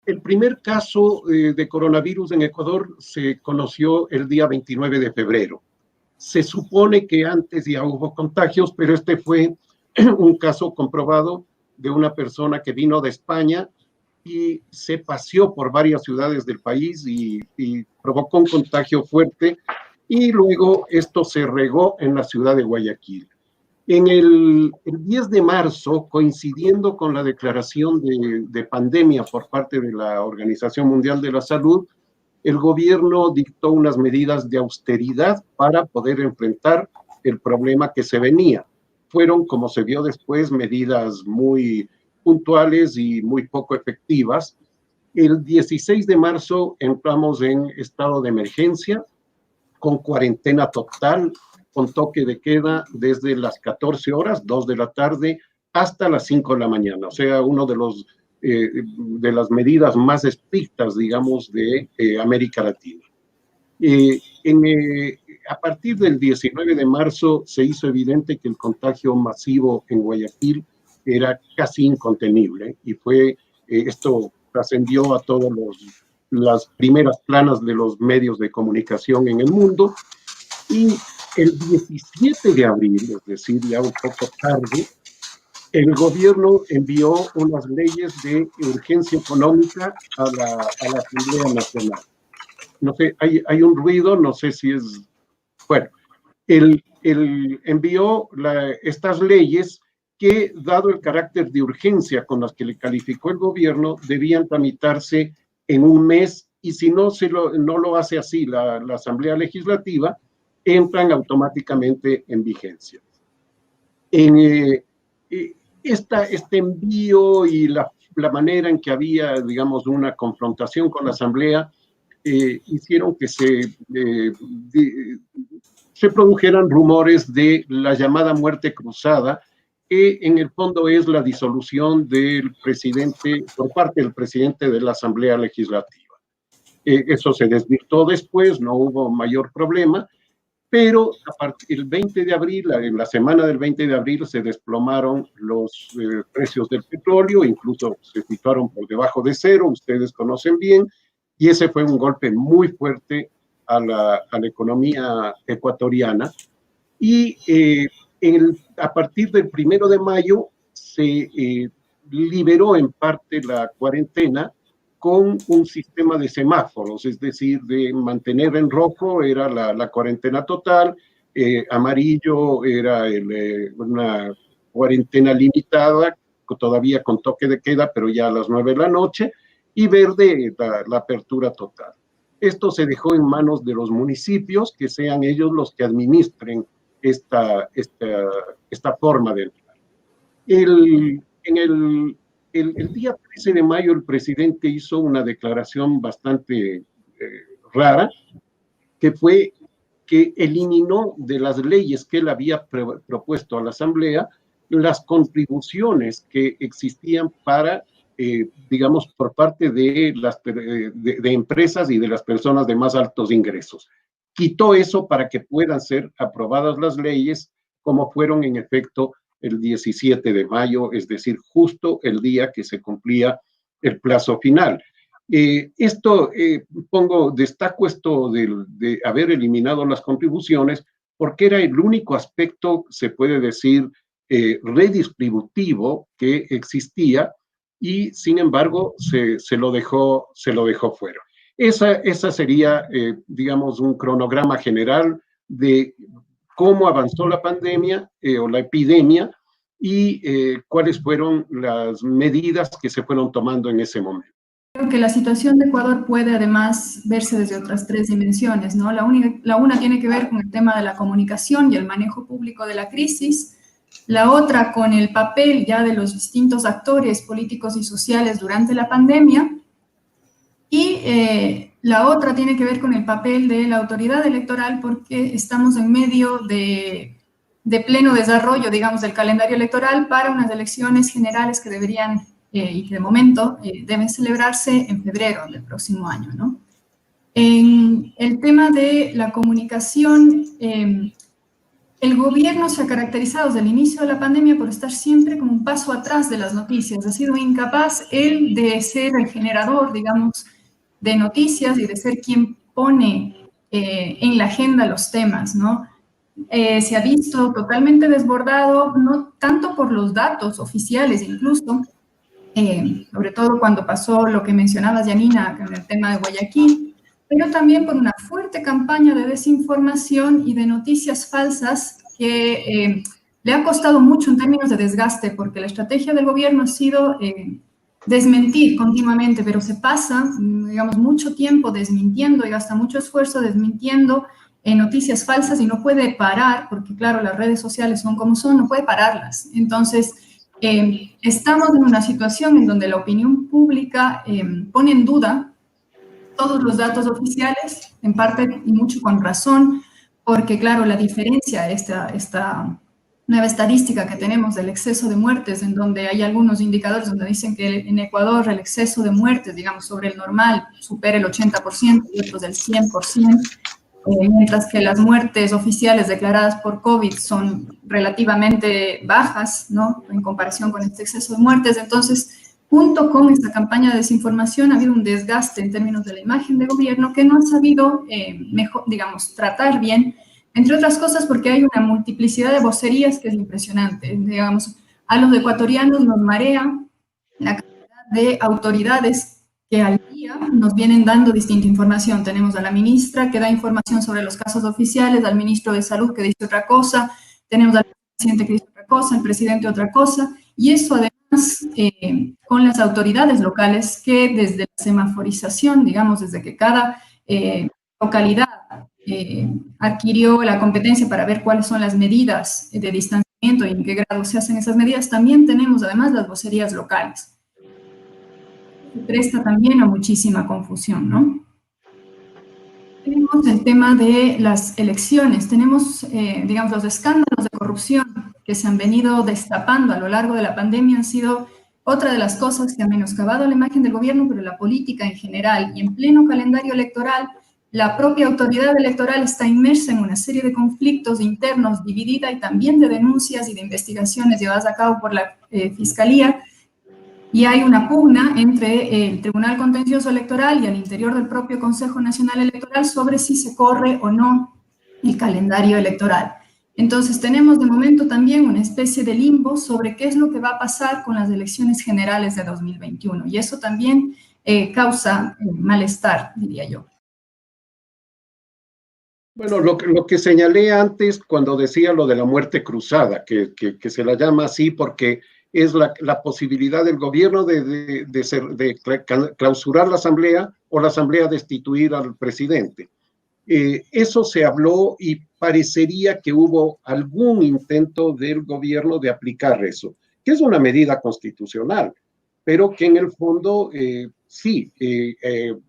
El primer caso de coronavirus en Ecuador se conoció el día 29 de febrero. Se supone que antes ya hubo contagios, pero este fue un caso comprobado de una persona que vino de España y se paseó por varias ciudades del país y provocó un contagio fuerte, y luego esto se regó en la ciudad de Guayaquil. En el 10 de marzo, coincidiendo con la declaración de pandemia por parte de la Organización Mundial de la Salud, el gobierno dictó unas medidas de austeridad para poder enfrentar el problema que se venía. Fueron, como se vio después, medidas muy puntuales y muy poco efectivas. El 16 de marzo entramos en estado de emergencia, con cuarentena total, con toque de queda desde las 14 horas, 2 de la tarde, hasta las 5 de la mañana. O sea, uno de las medidas más estrictas, digamos, de América Latina. A partir del 19 de marzo se hizo evidente que el contagio masivo en Guayaquil era casi incontenible, y esto trascendió a todas las primeras planas de los medios de comunicación en el mundo, y el 17 de abril, es decir, ya un poco tarde, el gobierno envió unas leyes de urgencia económica a la Asamblea Nacional. No sé, hay un ruido, no sé si es... Bueno, envió estas leyes que, dado el carácter de urgencia con las que le calificó el gobierno, debían tramitarse en un mes, y si no lo hace así la Asamblea Legislativa, entran automáticamente en vigencia. Este envío y la manera en que había, digamos, una confrontación con la Asamblea hicieron que se produjeran rumores de la llamada muerte cruzada, que en el fondo es la disolución del presidente por parte del presidente de la Asamblea Legislativa. Eso se desvirtuó después, no hubo mayor problema, pero a partir del 20 de abril, en la semana del 20 de abril, se desplomaron los precios del petróleo, incluso se situaron por debajo de cero, ustedes conocen bien, y ese fue un golpe muy fuerte a la economía ecuatoriana. Y a partir del 1 de mayo se liberó en parte la cuarentena con un sistema de semáforos, es decir, de mantener en rojo era la cuarentena total, amarillo era una cuarentena limitada, todavía con toque de queda, pero ya a las 9 de la noche, y verde la apertura total. Esto se dejó en manos de los municipios, que sean ellos los que administren esta forma de entrar. El día 13 de mayo el presidente hizo una declaración bastante rara, que fue que eliminó de las leyes que él había propuesto a la Asamblea las contribuciones que existían para, digamos, por parte de empresas y de las personas de más altos ingresos. Quitó eso para que puedan ser aprobadas las leyes, como fueron en efecto el 17 de mayo, es decir, justo el día que se cumplía el plazo final. Destaco esto de haber eliminado las contribuciones, porque era el único aspecto, se puede decir, redistributivo que existía, y sin embargo se lo dejó fuera. Esa sería, digamos, un cronograma general de cómo avanzó la pandemia o la epidemia, y cuáles fueron las medidas que se fueron tomando en ese momento. Creo que la situación de Ecuador puede además verse desde otras tres dimensiones, ¿no? La una tiene que ver con el tema de la comunicación y el manejo público de la crisis, la otra con el papel ya de los distintos actores políticos y sociales durante la pandemia, y la otra tiene que ver con el papel de la autoridad electoral, porque estamos en medio de pleno desarrollo, digamos, del calendario electoral para unas elecciones generales que deberían, y que de momento deben celebrarse en febrero del próximo año, ¿no? En el tema de la comunicación, el gobierno se ha caracterizado desde el inicio de la pandemia por estar siempre como un paso atrás de las noticias. Ha sido incapaz él de ser el generador, digamos, de noticias y de ser quien pone en la agenda los temas, ¿no? Se ha visto totalmente desbordado, no tanto por los datos oficiales incluso, sobre todo cuando pasó lo que mencionabas, Janina, en el tema de Guayaquil, pero también por una fuerte campaña de desinformación y de noticias falsas que le ha costado mucho en términos de desgaste, porque la estrategia del gobierno ha sido desmentir continuamente, pero se pasa, digamos, mucho tiempo desmintiendo y gasta mucho esfuerzo desmintiendo noticias falsas y no puede parar, porque claro, las redes sociales son como son, no puede pararlas. Entonces, estamos en una situación en donde la opinión pública pone en duda todos los datos oficiales, en parte y mucho con razón, porque claro, la diferencia, esta nueva estadística que tenemos del exceso de muertes, en donde hay algunos indicadores donde dicen que en Ecuador el exceso de muertes, digamos, sobre el normal, supera el 80% y otros del 100%, mientras que las muertes oficiales declaradas por COVID son relativamente bajas, ¿no? En comparación con este exceso de muertes. Entonces, junto con esta campaña de desinformación, ha habido un desgaste en términos de la imagen de gobierno que no ha sabido, mejor, digamos, tratar bien, entre otras cosas porque hay una multiplicidad de vocerías que es impresionante. Digamos, a los ecuatorianos nos marea la cantidad de autoridades que al día nos vienen dando distinta información. Tenemos a la ministra que da información sobre los casos oficiales, al ministro de Salud que dice otra cosa, tenemos al presidente que dice otra cosa, el presidente otra cosa, y eso además con las autoridades locales que desde la semaforización, digamos, desde que cada localidad adquirió la competencia para ver cuáles son las medidas de distanciamiento y en qué grado se hacen esas medidas, también tenemos además las vocerías locales. Se presta también a muchísima confusión, ¿no? Tenemos el tema de las elecciones, tenemos, digamos, los escándalos de corrupción que se han venido destapando a lo largo de la pandemia han sido otra de las cosas que ha menoscabado la imagen del gobierno, pero la política en general. Y en pleno calendario electoral, la propia autoridad electoral está inmersa en una serie de conflictos internos, dividida y también de denuncias y de investigaciones llevadas a cabo por la Fiscalía. Y hay una pugna entre el Tribunal Contencioso Electoral y al interior del propio Consejo Nacional Electoral sobre si se corre o no el calendario electoral. Entonces tenemos de momento también una especie de limbo sobre qué es lo que va a pasar con las elecciones generales de 2021. Y eso también causa malestar, diría yo. Bueno, lo que señalé antes cuando decía lo de la muerte cruzada, que se la llama así porque es la posibilidad del gobierno de clausurar la asamblea o la asamblea destituir al presidente. Eso se habló y parecería que hubo algún intento del gobierno de aplicar eso, que es una medida constitucional, pero que en el fondo sí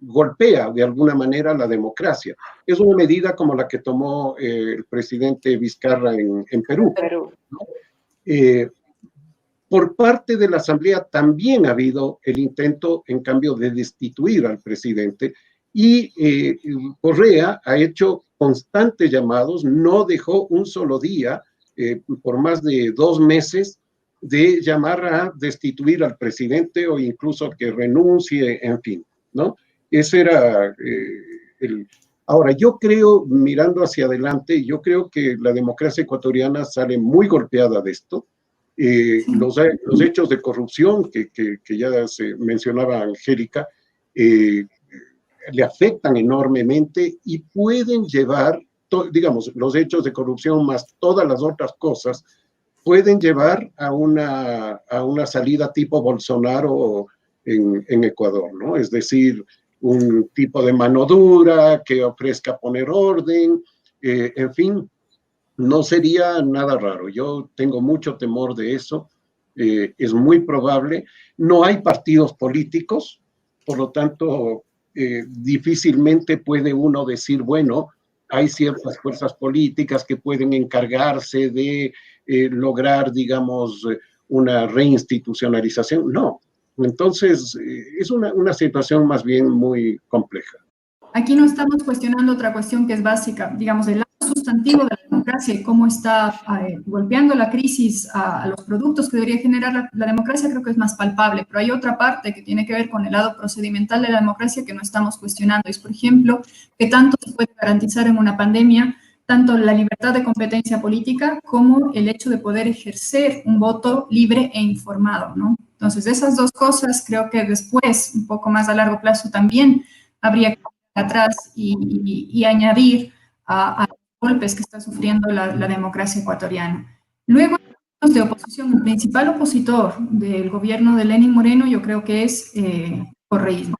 golpea de alguna manera la democracia. Es una medida como la que tomó el presidente Vizcarra en Perú, ¿no? Por parte de la Asamblea también ha habido el intento, en cambio, de destituir al presidente y Correa ha hecho constantes llamados, no dejó un solo día, por más de 2 meses, de llamar a destituir al presidente o incluso que renuncie, en fin, ¿no? Ese era el... Ahora, yo creo, mirando hacia adelante, yo creo que la democracia ecuatoriana sale muy golpeada de esto. Los hechos de corrupción que ya se mencionaba Angélica le afectan enormemente y pueden llevar, digamos, los hechos de corrupción más todas las otras cosas, pueden llevar a una salida tipo Bolsonaro en Ecuador, ¿no? Es decir, un tipo de mano dura que ofrezca poner orden, en fin. No sería nada raro. Yo tengo mucho temor de eso. Es muy probable. No hay partidos políticos, por lo tanto, difícilmente puede uno decir, bueno, hay ciertas fuerzas políticas que pueden encargarse de lograr, digamos, una reinstitucionalización. No. Entonces, es una situación más bien muy compleja. Aquí no estamos cuestionando otra cuestión que es básica, digamos, el lapso sustantivo de la democracia y cómo está golpeando la crisis a los productos que debería generar la democracia, creo que es más palpable, pero hay otra parte que tiene que ver con el lado procedimental de la democracia que no estamos cuestionando. Es, por ejemplo, que tanto se puede garantizar en una pandemia, tanto la libertad de competencia política como el hecho de poder ejercer un voto libre e informado, ¿no? Entonces, esas dos cosas creo que después, un poco más a largo plazo, también habría que ir atrás y añadir a los golpes que está sufriendo la democracia ecuatoriana. Luego, en términos de oposición, el principal opositor del gobierno de Lenín Moreno yo creo que es correísmo.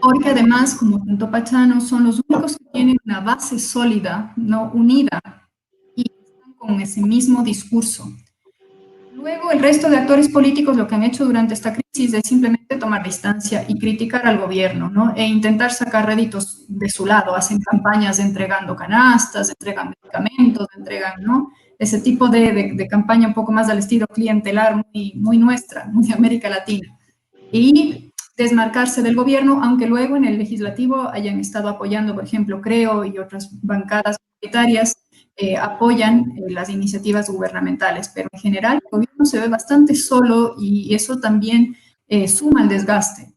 Porque además, como punto Pachano, son los únicos que tienen una base sólida, no unida, y están con ese mismo discurso. Luego, el resto de actores políticos lo que han hecho durante esta crisis es simplemente tomar distancia y criticar al gobierno, ¿no? E intentar sacar réditos de su lado. Hacen campañas entregando canastas, entregan medicamentos, entregan, ¿no? Ese tipo de campaña un poco más al estilo clientelar, muy nuestra, muy de América Latina. Y desmarcarse del gobierno, aunque luego en el legislativo hayan estado apoyando, por ejemplo, Creo y otras bancadas mayoritarias, apoyan las iniciativas gubernamentales, pero en general el gobierno se ve bastante solo y eso también suma al desgaste.